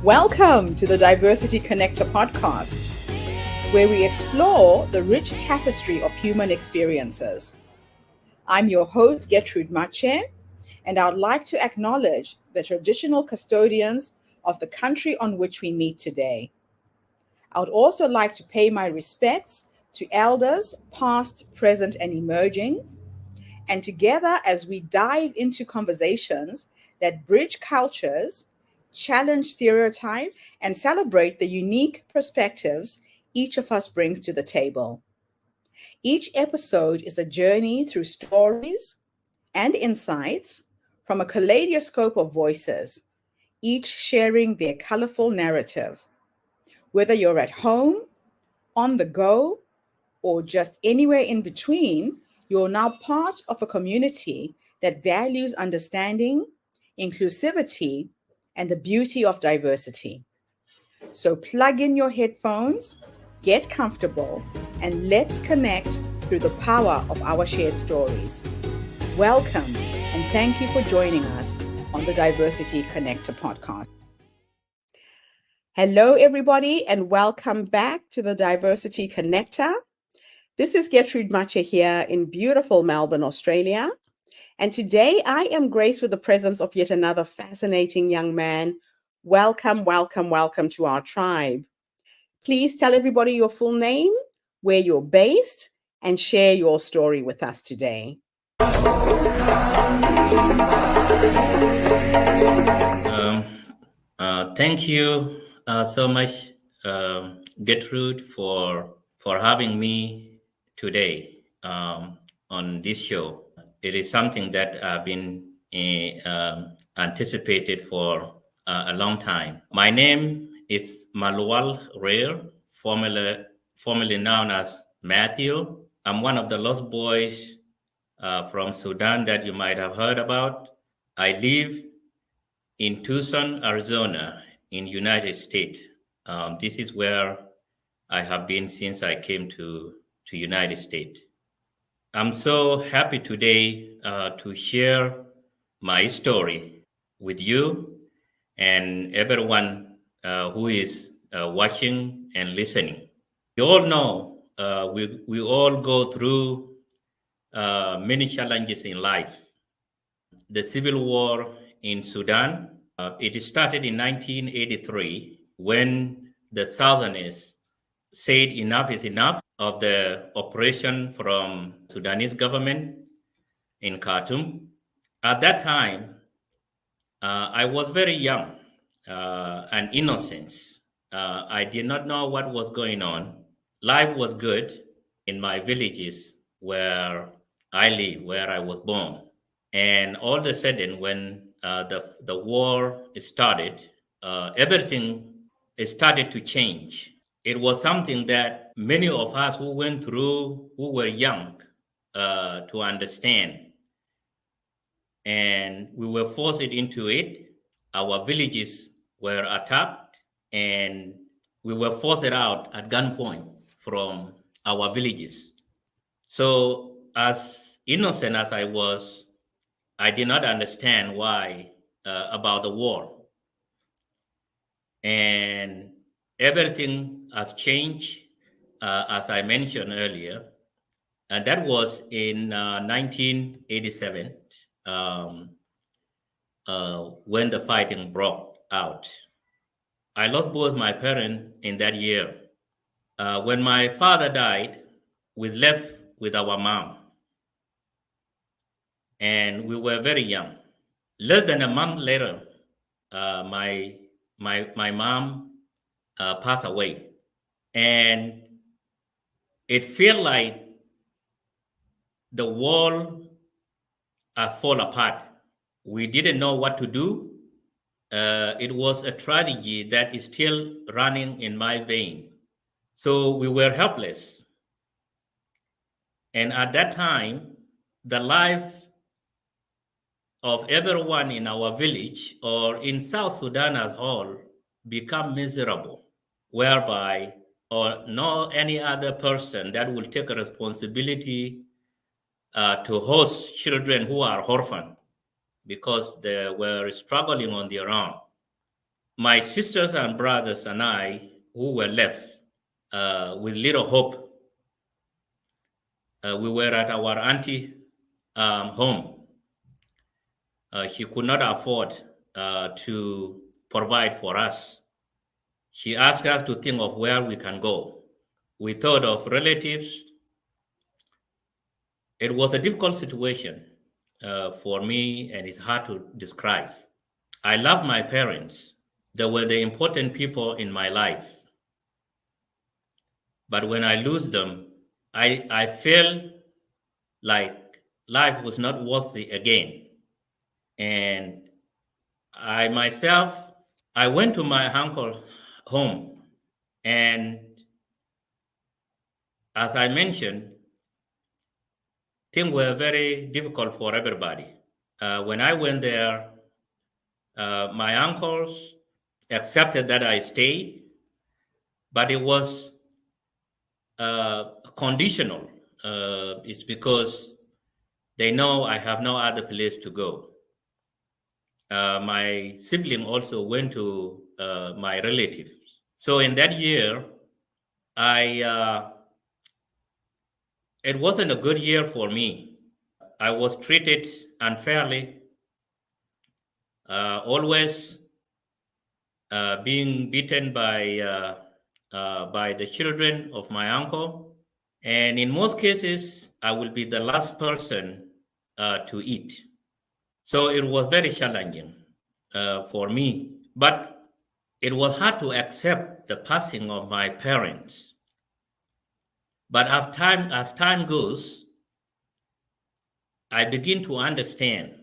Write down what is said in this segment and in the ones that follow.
Welcome to the Diversity Connector podcast, where we explore the rich tapestry of human experiences. I'm your host, Gertrude Mache, and I'd like to acknowledge the traditional custodians of the country on which we meet today. I would also like to pay my respects to elders, past, present, and emerging, and together as we dive into conversations that bridge cultures, challenge stereotypes, and celebrate the unique perspectives each of us brings to the table. Each episode is a journey through stories and insights from a kaleidoscope of voices, each sharing their colorful narrative. Whether you're at home, on the go, or just anywhere in between, you're now part of a community that values understanding, inclusivity, and the beauty of diversity. So plug in your headphones, get comfortable, and let's connect through the power of our shared stories. Welcome, and thank you for joining us on the Diversity Connector podcast. Hello, everybody, and welcome back to the Diversity Connector. This is Gertrude Mache here in beautiful Melbourne, Australia. And today I am graced with the presence of yet another fascinating young man. Welcome, welcome, welcome to our tribe. Please tell everybody your full name, where you're based, and share your story with us today. Thank you so much, Gertrude, for having me today on this show. It is something that I've been anticipated for a long time. My name is Malual Reer, formerly known as Matthew. I'm one of the Lost Boys from Sudan that you might have heard about. I live in Tucson, Arizona, in United States. This is where I have been since I came to United States. I'm so happy today to share my story with you and everyone who is watching and listening. We all know we all go through many challenges in life. The civil war in Sudan, it started in 1983 when the Southerners said enough is enough of the oppression from Sudanese government in Khartoum. At that time, I was very young and innocent. I did not know what was going on. Life was good in my villages where I live, where I was born. And all of a sudden, when the war started, everything started to change. It was something that many of us who went through, who were young, to understand. And we were forced into it. Our villages were attacked, and we were forced out at gunpoint from our villages. So, as innocent as I was, I did not understand why about the war. And everything has changed, as I mentioned earlier. And that was in 1987 when the fighting broke out. I lost both my parents in that year. When my father died, we left with our mom. And we were very young. Less than a month later, my mom passed away, and it felt like the world has fallen apart. We didn't know what to do. It was a tragedy that is still running in my vein. So we were helpless. And at that time, the life of everyone in our village or in South Sudan as whole become miserable, whereby or no any other person that will take a responsibility to host children who are orphaned because they were struggling on their own. my sisters and brothers and I, who were left with little hope, we were at our auntie home. She could not afford to provide for us. She asked us to think of where we can go. We thought of relatives. It was a difficult situation for me, and it's hard to describe. I love my parents. They were the important people in my life. But when I lose them, I feel like life was not worthy again. And I myself, I went to my uncle's home. And as I mentioned, things were very difficult for everybody. When I went there, my uncles accepted that I stay, but it was conditional. It's because they know I have no other place to go. My sibling also went to my relatives. So in that year, it wasn't a good year for me. I was treated unfairly, always being beaten by the children of my uncle. And in most cases, I will be the last person to eat. So it was very challenging for me. But it was hard to accept the passing of my parents. But as time goes, I begin to understand.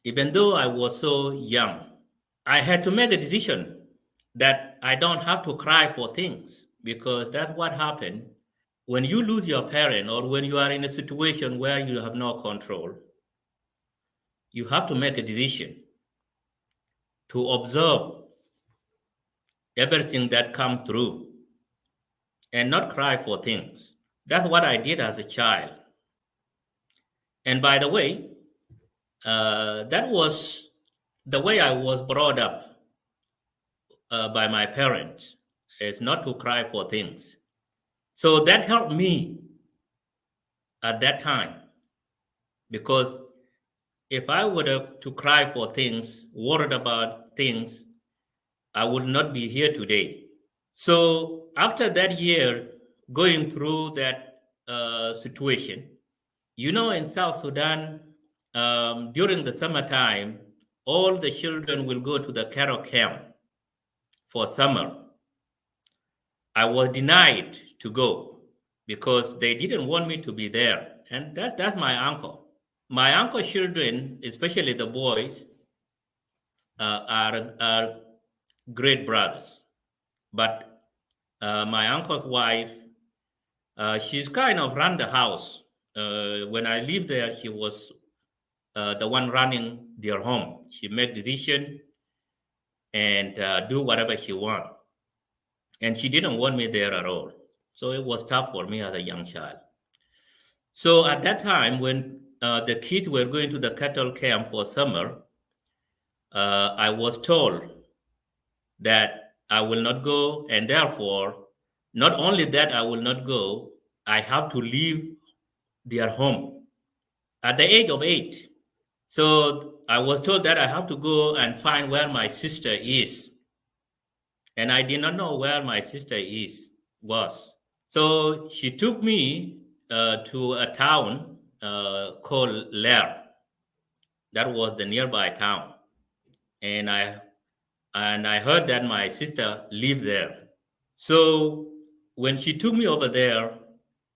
Even though I was so young, I had to make a decision that I don't have to cry for things, because that's what happened when you lose your parent, or when you are in a situation where you have no control. You have to make a decision to observe everything that comes through and not cry for things. That's what I did as a child. And by the way, that was the way I was brought up by my parents, is not to cry for things. So that helped me at that time, because if I were to cry for things, worried about things, I would not be here today. So after that year, going through that situation, in South Sudan, during the summertime, all the children will go to the cattle camp for summer. I was denied to go because they didn't want me to be there. And that's my uncle. My uncle's children, especially the boys, are great brothers. But my uncle's wife, she's kind of run the house. When I lived there, she was the one running their home. She make decision and do whatever she want. And she didn't want me there at all. So it was tough for me as a young child. So at that time, when the kids were going to the cattle camp for summer, I was told that I will not go, and therefore, not only that I will not go, I have to leave their home at the age of 8. So I was told that I have to go and find where my sister is. And I did not know where my sister was. So she took me to a town called Leer. That was the nearby town. And I heard that my sister lived there. So when she took me over there,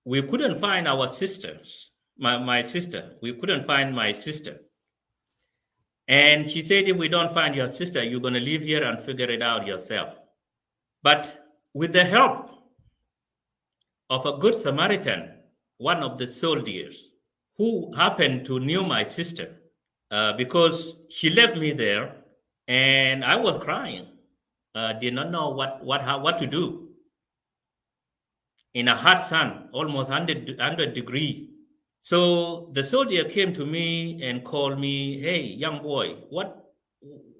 we couldn't find our sisters, my sister. We couldn't find my sister. And she said, if we don't find your sister, you're going to live here and figure it out yourself. But with the help of a good Samaritan, one of the soldiers, who happened to know my sister, because she left me there, and I was crying, did not know what to do. In a hot sun, almost 100 degree. So the soldier came to me and called me, hey, young boy,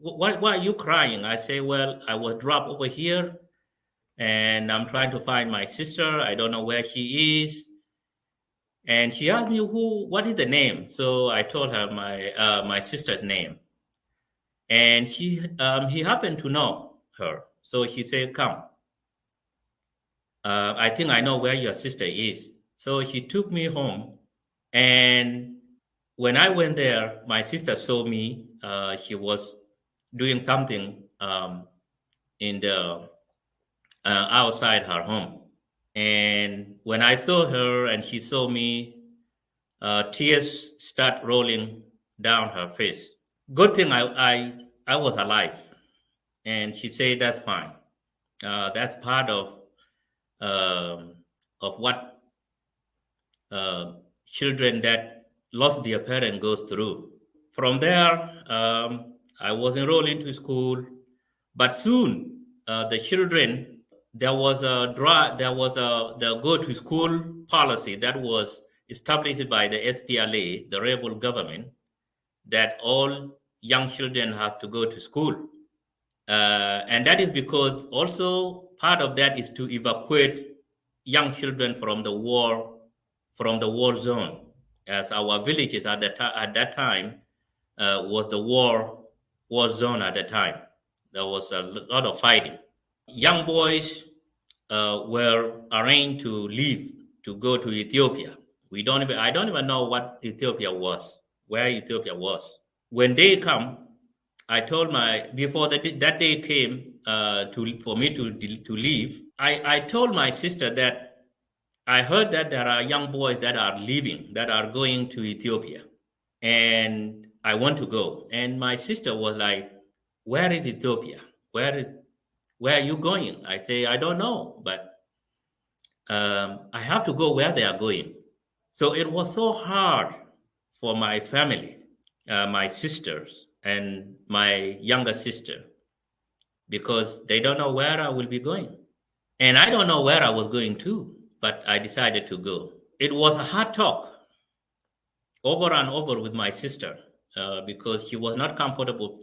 why are you crying? I say, well, I was dropped over here and I'm trying to find my sister. I don't know where she is. And she asked me, what is the name? So I told her my sister's name. And he happened to know her. So she said, come, I think I know where your sister is. So she took me home. And when I went there, my sister saw me. She was doing something in the outside her home. And when I saw her and she saw me, tears start rolling down her face. Good thing I was alive. And she said, that's fine. That's part um, of what uh, children that lost their parent goes through. From there, I was enrolled into school, but soon the children there was a the go to school policy that was established by the SPLA, the rebel government, that all young children have to go to school. And that is because also part of that is to evacuate young children from the war zone, as our villages at that time was the war zone at the time. There was a lot of fighting. Young boys were arranged to leave to go to Ethiopia. I don't even know what Ethiopia was, where Ethiopia was. When they come, I told before that day came for me to leave. I told my sister that I heard that there are young boys that are leaving, that are going to Ethiopia, and I want to go. And my sister was like, "Where is Ethiopia? Where are you going?" I say, "I don't know, but I have to go where they are going." So it was so hard for my family, my sisters, and my younger sister, because they don't know where I will be going. And I don't know where I was going to, but I decided to go. It was a hard talk over and over with my sister because she was not comfortable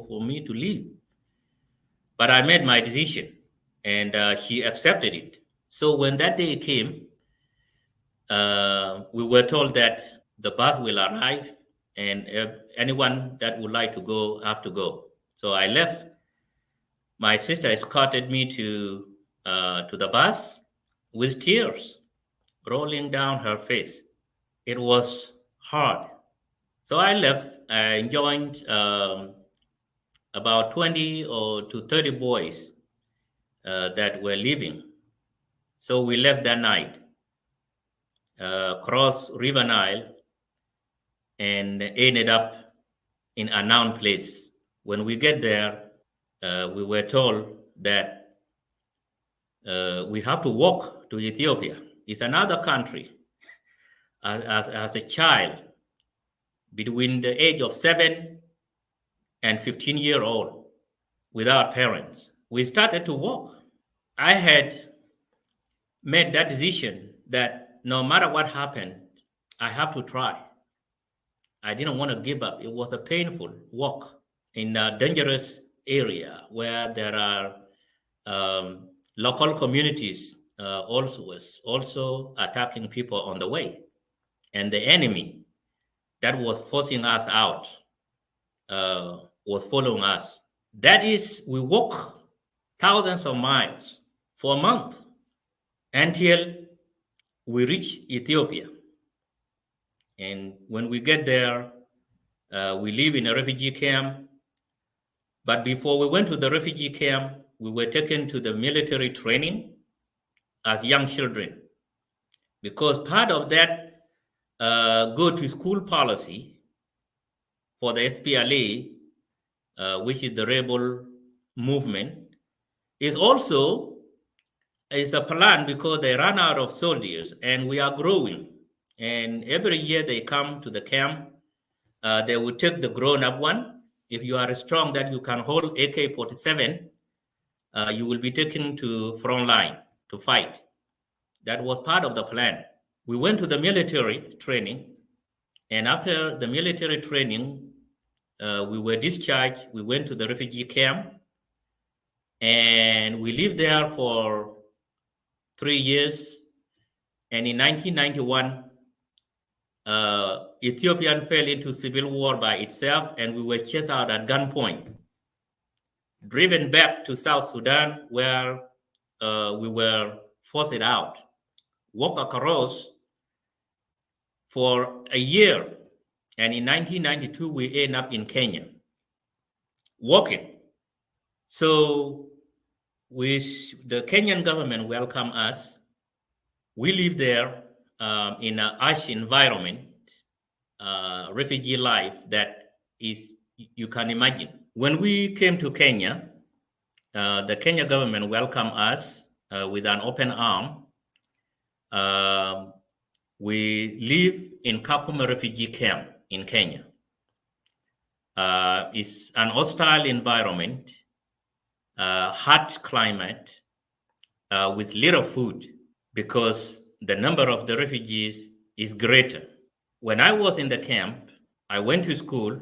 for me to leave. But I made my decision, and she accepted it. So when that day came, we were told that the bus will arrive, and anyone that would like to go have to go. So I left. My sister escorted me to the bus with tears rolling down her face. It was hard. So I left and joined about 20 or to 30 boys that were leaving. So we left that night, crossed River Nile, and ended up in a unknown place. When we get there, we were told that we have to walk to Ethiopia. It's another country. As a child, between the age of 7 and 15-year-old, without parents, we started to walk. I had made that decision that no matter what happened, I have to try. I didn't want to give up. It was a painful walk in a dangerous area where there are local communities also attacking people on the way, and the enemy that was forcing us out was following us. That is, we walk thousands of miles for a month until we reach Ethiopia. And when we get there, we live in a refugee camp. But before we went to the refugee camp, we were taken to the military training as young children, because part of that go to school policy for the SPLA, which is the rebel movement, is also is a plan because they run out of soldiers and we are growing. And every year they come to the camp, they will take the grown-up one. If you are strong that you can hold AK-47, you will be taken to front line to fight. That was part of the plan. We went to the military training, and after the military training, we were discharged. We went to the refugee camp, and we lived there for 3 years. And in 1991, Ethiopia fell into civil war by itself, and we were chased out at gunpoint, driven back to South Sudan, where we were forced out, walk across for a year. And in 1992, we end up in Kenya, walking. So the Kenyan government welcomed us. We live there in a harsh environment, refugee life that is, you can imagine. When we came to Kenya, the Kenya government welcomed us with an open arm. We live in Kakuma refugee camp in Kenya. It's an hostile environment, hot climate, with little food, because the number of the refugees is greater. When I was in the camp, I went to school.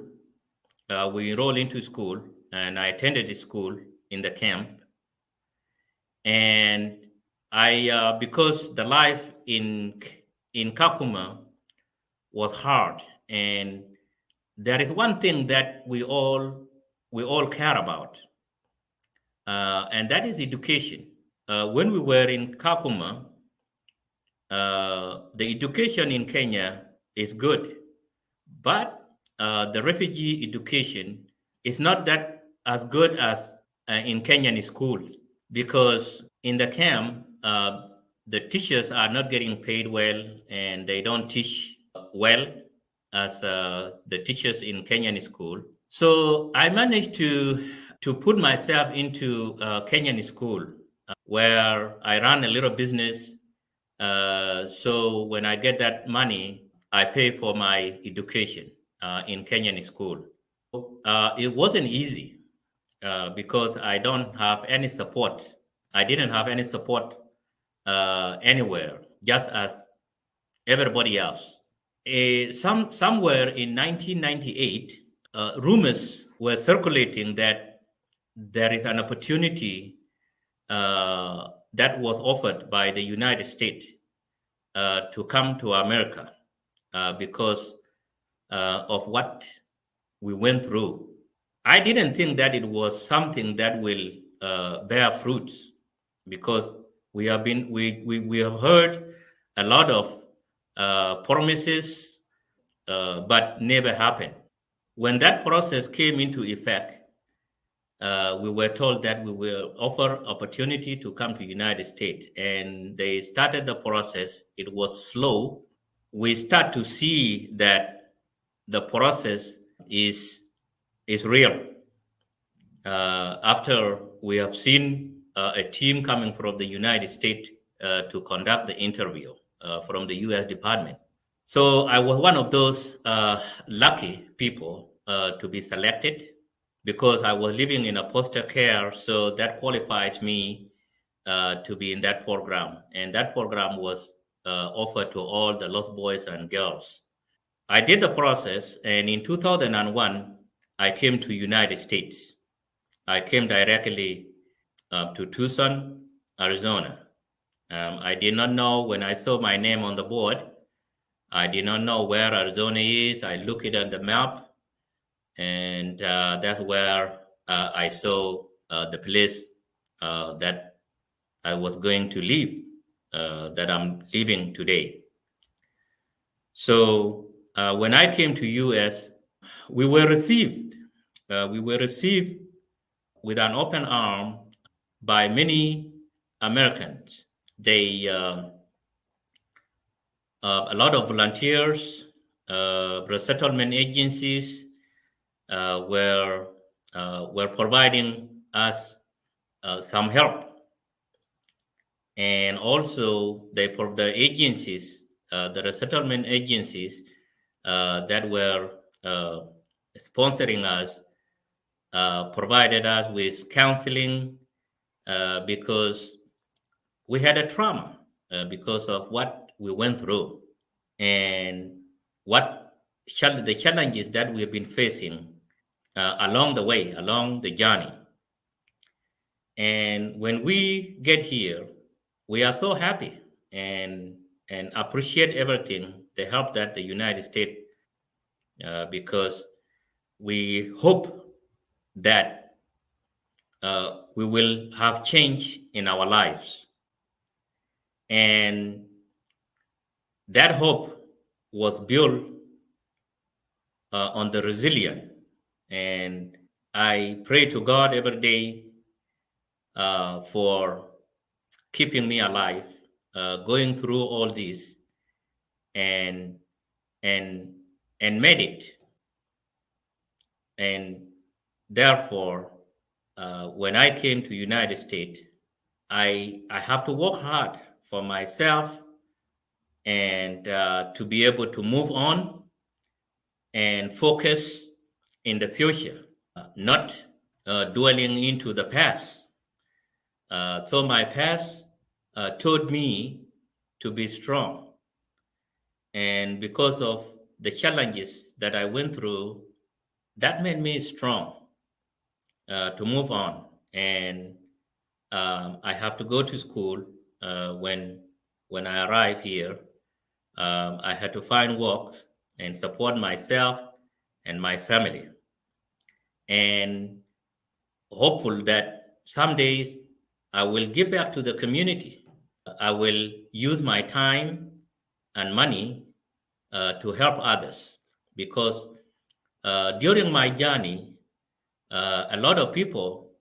We enrolled into school, and I attended the school in the camp. And I, because the life in Kakuma was hard, and there is one thing that we all care about, and that is education. When we were in Kakuma, the education in Kenya is good, but the refugee education is not that as good as in Kenyan schools, because in the camp, the teachers are not getting paid well, and they don't teach well as the teachers in Kenyan school. So I managed to put myself into Kenyan school, where I run a little business. So when I get that money, I pay for my education in Kenyan school. It wasn't easy because I don't have any support. I didn't have any support anywhere, just as everybody else. Somewhere in 1998, rumors were circulating that there is an opportunity that was offered by the United States to come to America because of what we went through. I didn't think that it was something that will bear fruits, because we have heard a lot of promises, but never happened. When that process came into effect, we were told that we will offer opportunity to come to United States, and they started the process. It was slow. We start to see that the process is real. After we have seen a team coming from the United States to conduct the interview from the U.S. Department. So I was one of those lucky people to be selected, because I was living in a foster care, so that qualifies me to be in that program. And that program was offered to all the lost boys and girls. I did the process, and in 2001, I came to United States. I came directly to Tucson, Arizona. I did not know, when I saw my name on the board, I did not know where Arizona is. I looked it on the map, and that's where I saw the place that I was going to live, that I'm living today. So when I came to US, we were received. We were received with an open arm by many Americans. They a lot of volunteers, resettlement agencies were providing us some help, and also the agencies, the resettlement agencies that were sponsoring us provided us with counseling because we had a trauma because of what we went through, and the challenges that we have been facing along the way, along the journey. And when we get here, we are so happy and appreciate everything, the help that the United States, because we hope that we will have change in our lives. And that hope was built on the resilience. And I pray to God every day for keeping me alive, going through all this, and and made it. And therefore, when I came to United States, I have to work hard for myself and to be able to move on and focus in the future, not dwelling into the past. So my past taught me to be strong. And because of the challenges that I went through, that made me strong to move on. And I have to go to school when I arrive here. I had to find work and support myself and my family. And hopeful that someday I will give back to the community. I will use my time and money to help others because during my journey, a lot of people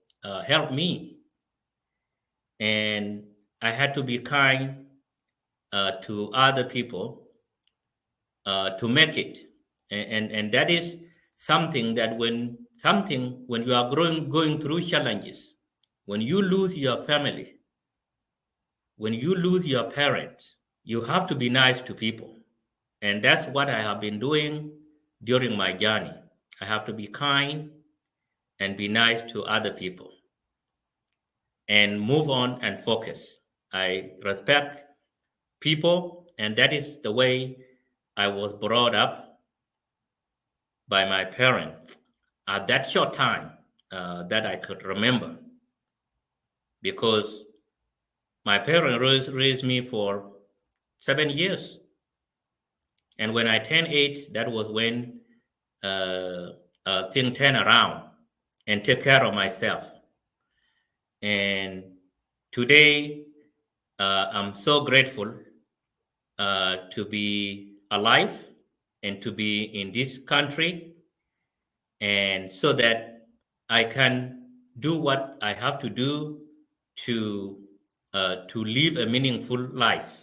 helped me, and I had to be kind to other people to make it. And that is something that when you are going through challenges, when you lose your family, when you lose your parents, you have to be nice to people. And that's what I have been doing during my journey. I have to be kind and be nice to other people and move on and focus. I respect people, and that is the way I was brought up by my parents at that short time that I could remember, because my parents raised me for 7 years. And when I turned 8, that was when things turned around and take care of myself. And today, I'm so grateful to be alive and to be in this country, and so that I can do what I have to do to live a meaningful life.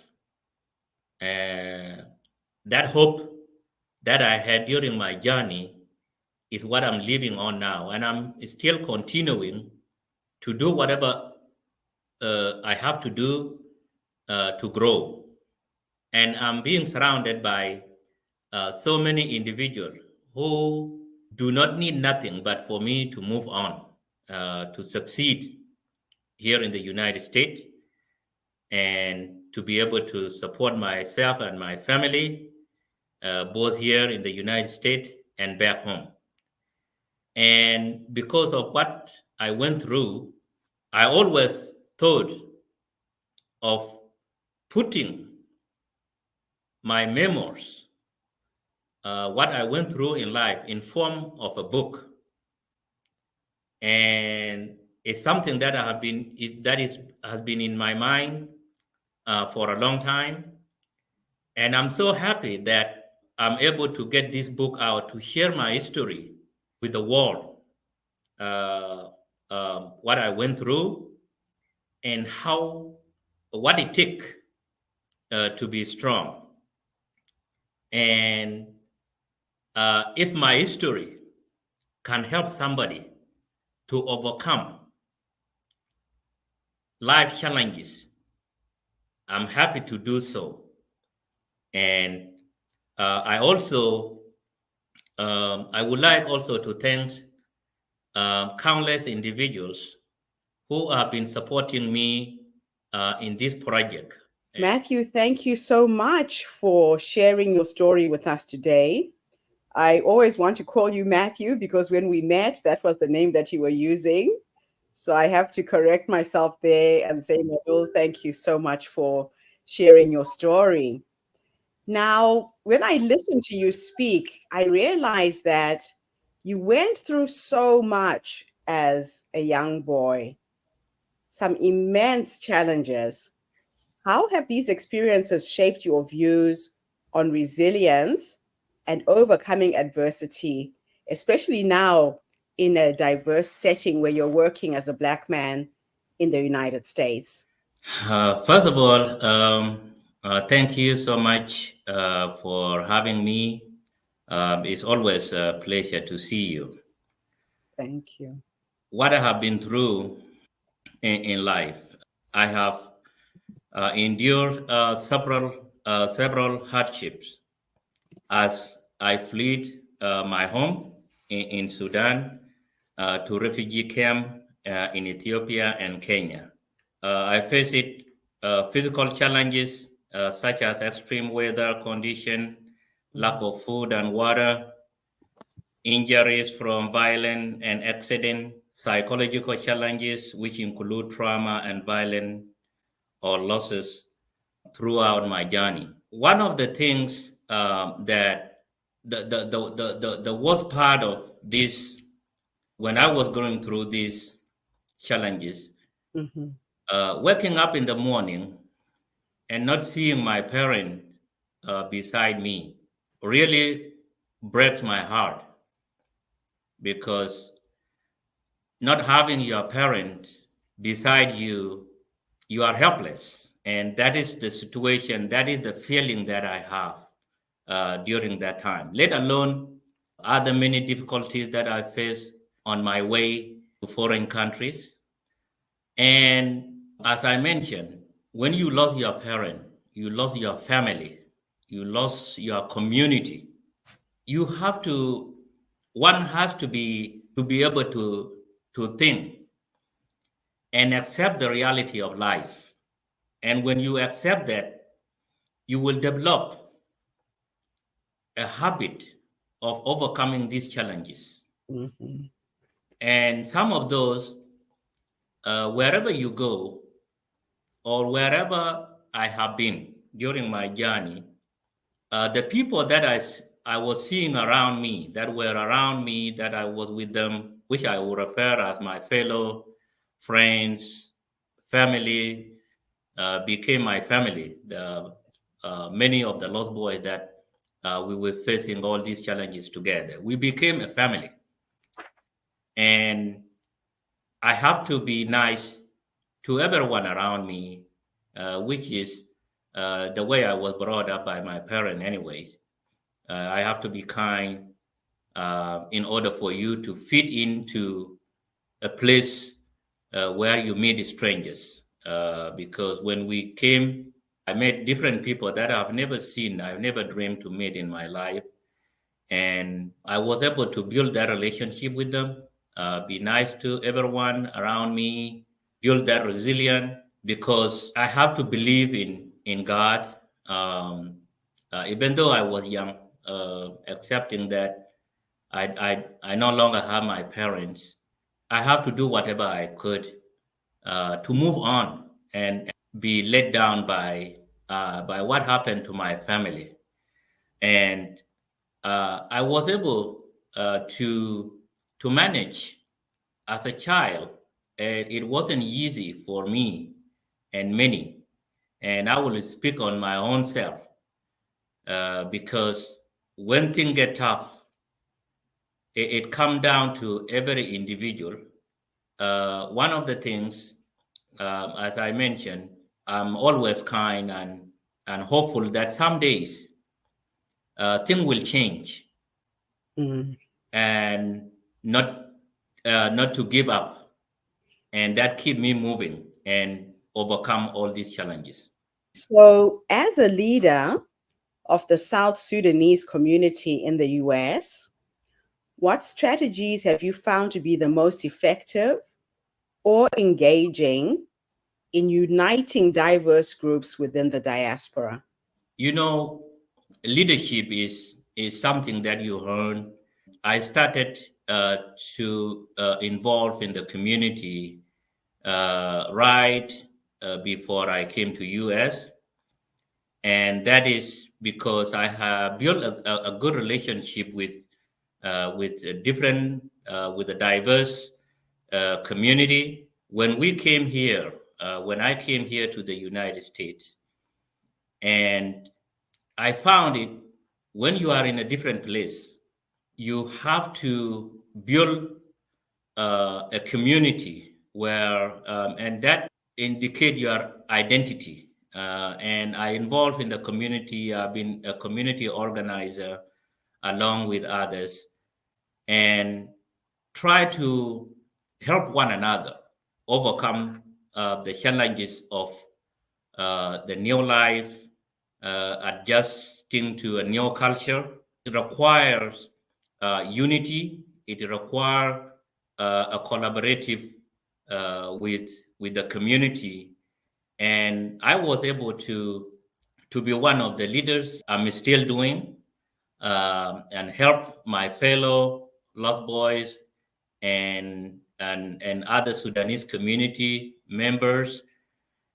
That hope that I had during my journey is what I'm living on now, and I'm still continuing to do whatever I have to do to grow. And I'm being surrounded by so many individuals who do not need nothing but for me to move on, to succeed here in the United States, and to be able to support myself and my family, both here in the United States and back home. And because of what I went through, I always thought of putting my memoirs, what I went through in life, in form of a book. And it's something that has been in my mind for a long time. And I'm so happy that I'm able to get this book out to share my history with the world, what I went through and what it took to be strong. And if my history can help somebody to overcome life challenges, I'm happy to do so. And I would like also to thank countless individuals who have been supporting me in this project. Matthew, thank you so much for sharing your story with us today. I always want to call you Matthew because when we met, that was the name that you were using. So I have to correct myself there and say, Malual, thank you so much for sharing your story. Now, when I listen to you speak, I realize that you went through so much as a young boy, some immense challenges. How have these experiences shaped your views on resilience and overcoming adversity, especially now in a diverse setting where you're working as a Black man in the United States? First of all, thank you so much for having me. It's always a pleasure to see you. Thank you. What I have been through in life, I have endured several hardships as I fled my home in Sudan to refugee camp in Ethiopia and Kenya. I faced physical challenges such as extreme weather condition, lack of food and water, injuries from violence and accident, psychological challenges which include trauma and violent or losses throughout my journey. One of the things that the worst part of this when I was going through these challenges, Mm-hmm. waking up in the morning and not seeing my parent beside me really breaks my heart because not having your parent beside you, you are helpless. And that is the situation, that is the feeling that I have during that time, let alone other many difficulties that I face on my way to foreign countries. And as I mentioned, when you lost your parent, you lost your family, you lost your community, you have to, one has to be able to think and accept the reality of life. And when you accept that, you will develop a habit of overcoming these challenges. Mm-hmm. And some of those, wherever you go or wherever I have been during my journey, the people that I was seeing around me, that were around me, that I was with them, which I would refer as my fellow friends, family, became my family. Many of the lost boys that we were facing all these challenges together, we became a family. And I have to be nice to everyone around me, which is the way I was brought up by my parents, anyways. I have to be kind in order for you to fit into a place where you meet strangers. Because when we came, I met different people that I've never seen, I've never dreamed to meet in my life. And I was able to build that relationship with them, be nice to everyone around me, build that resilience because I have to believe in God. Even though I was young, accepting that I no longer have my parents, I have to do whatever I could to move on and be let down by what happened to my family. And I was able to manage as a child. It wasn't easy for me and many, and I will speak on my own self because when things get tough, it comes down to every individual. One of the things, as I mentioned, I'm always kind and hopeful that some days things will change Mm. and not to give up, and that keep me moving and overcome all these challenges. So, as a leader of the South Sudanese community in the US, what strategies have you found to be the most effective or engaging in uniting diverse groups within the diaspora? You know, leadership is is something that you earn. I started to involve in the community right before I came to US, and that is because I have built a good relationship with different with a diverse community. When we came here, when I came here to the United States, and I found it, when you are in a different place, you have to build a community where, and that indicate your identity. And I involved in the community. I've been a community organizer along with others, and try to help one another overcome the challenges of the new life, adjusting to a new culture. It requires unity. It requires a collaborative with the community, and I was able to be one of the leaders. I'm still doing and help my fellow Lost Boys and other Sudanese community members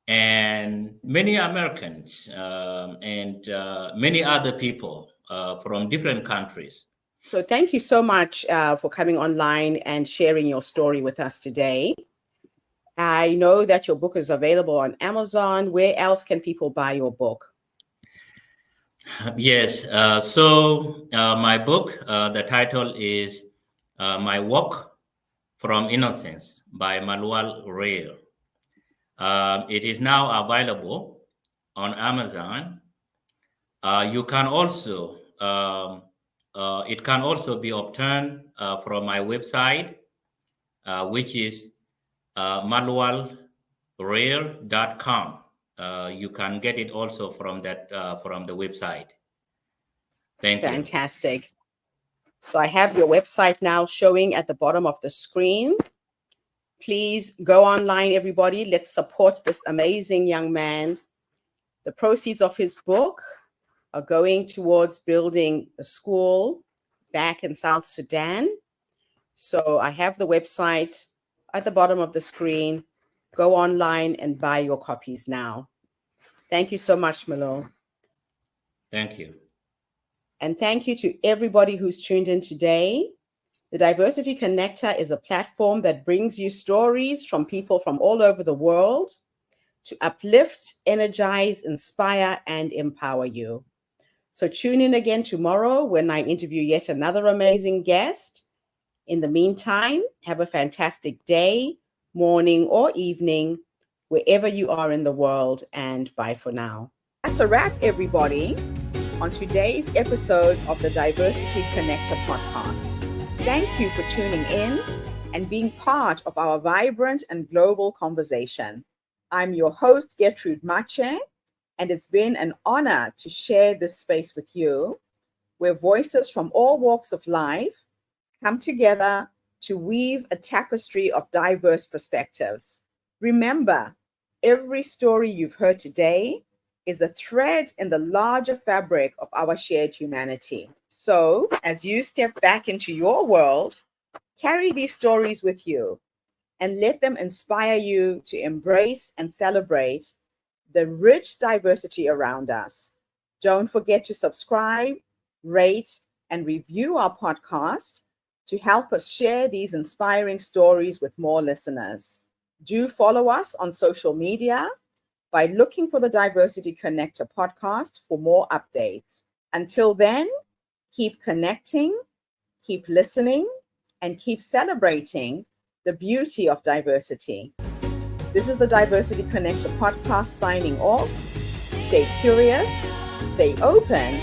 and many Americans and many other people from different countries. So thank you so much for coming online and sharing your story with us today. I know that your book is available on Amazon. Where else can people buy your book? Yes. So my book, the title is My Walk from Innocence by Malual Reer. It is now available on Amazon. You can also, it can also be obtained from my website, which is malualreer.com. You can get it also from that from the website. Thank you. Fantastic. So I have your website now showing at the bottom of the screen. Please go online, everybody. Let's support this amazing young man. The proceeds of his book are going towards building a school back in South Sudan. So I have the website at the bottom of the screen. Go online and buy your copies now. Thank you so much, Malual. Thank you. And thank you to everybody who's tuned in today. The Diversity Connector is a platform that brings you stories from people from all over the world to uplift, energize, inspire, and empower you. So tune in again tomorrow when I interview yet another amazing guest. In the meantime, have a fantastic day, morning, or evening, wherever you are in the world, and bye for now. That's a wrap, everybody, on today's episode of the Diversity Connector podcast. Thank you for tuning in and being part of our vibrant and global conversation. I'm your host, Gertrude Mache, and it's been an honor to share this space with you, where voices from all walks of life come together to weave a tapestry of diverse perspectives. Remember, every story you've heard today is a thread in the larger fabric of our shared humanity. So, as you step back into your world, carry these stories with you and let them inspire you to embrace and celebrate the rich diversity around us. Don't forget to subscribe, rate, and review our podcast to help us share these inspiring stories with more listeners. Do follow us on social media by looking for the Diversity Connector podcast for more updates. Until then, keep connecting, keep listening, and keep celebrating the beauty of diversity. This is the Diversity Connector podcast signing off. Stay curious, stay open,